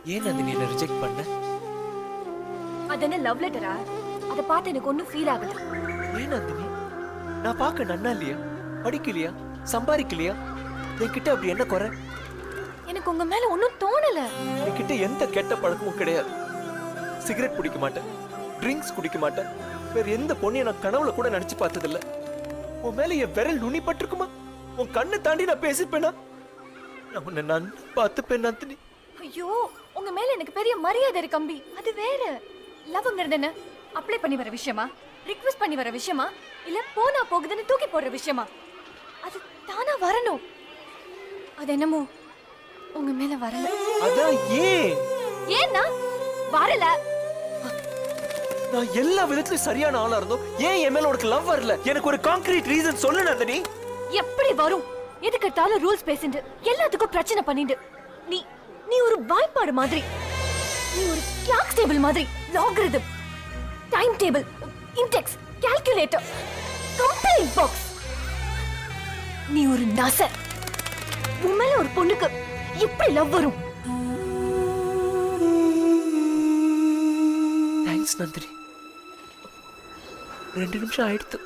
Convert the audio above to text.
ஏன் நந்தினி என்ன ரிஜெக்ட் பண்ண? அது என்ன லவ் லெட்டரா? அதை பார்த்து எனக்கு ஒன்னும் ஃபீல் ஆகல. ஏன் நந்தினி, நான் பார்க்க நன்னா இல்லையா? படிக்கலையா? சம்பாதிக்கலையா? என்கிட்ட அப்படி என்ன குறை? எனக்கு உங்க மேல ஒன்னும் தோணல. என்கிட்ட எந்த கெட்ட பழக்கமும் கிடையாது. சிகரெட் குடிக்க மாட்டேன், ட்ரிங்க்ஸ் குடிக்க மாட்டேன். வேற எந்த பொண்ணையும் நான் கனவுல கூட நினைச்சு பார்த்ததில்ல. உன் மேல என் விரல் நுனி பட்டிருக்குமா? உன் கண்ணை தாண்டி நான் பேசிப்பேனா? நான் உன்னை நான் பார்த்துப்பேன் நந்தினி. ஐயோ, உங்க மேல எனக்கு பெரிய மரியாதை இருக்கு அம்பி. அது வேற. லவ்ங்கிறது என்ன? அப்ளை பண்ணி வர விஷயமா? ரிக்வெஸ்ட் பண்ணி வர விஷயமா? இல்ல போனா போகுதுன்னு தூக்கி போடுற விஷயமா? அது தானா வரணும். அது என்னமோ உங்க மேல வரல. அதான் ஏன்? ஏன்னா வரல. நான் எல்லா விதத்திலும் சரியான ஆளா இருந்தோம், ஏன் என் மேல உனக்கு லவ் வரல? எனக்கு ஒரு கான்கிரீட் ரீசன் சொல்லு நந்தினி. எப்படி வரும்? எதுக்கெடுத்தாலும் ரூல்ஸ் பேசிட்டு எல்லாத்துக்கும் பிரச்சனை பண்ணிட்டு நீ நீ ஒரு வாய்ப்பாடு மாதிரி. நீ ஒரு கிளாக் டேபிள் மாதிரி. Logarithm, time table, index, calculator, complaint box. நீ ஒரு நசர். உன் மேல ஒரு பொண்ணுக்கு எப்படி லவ் வரும்? தேங்க்ஸ் நந்தினி. 2 நிமிஷம் ஆயிடுத்து.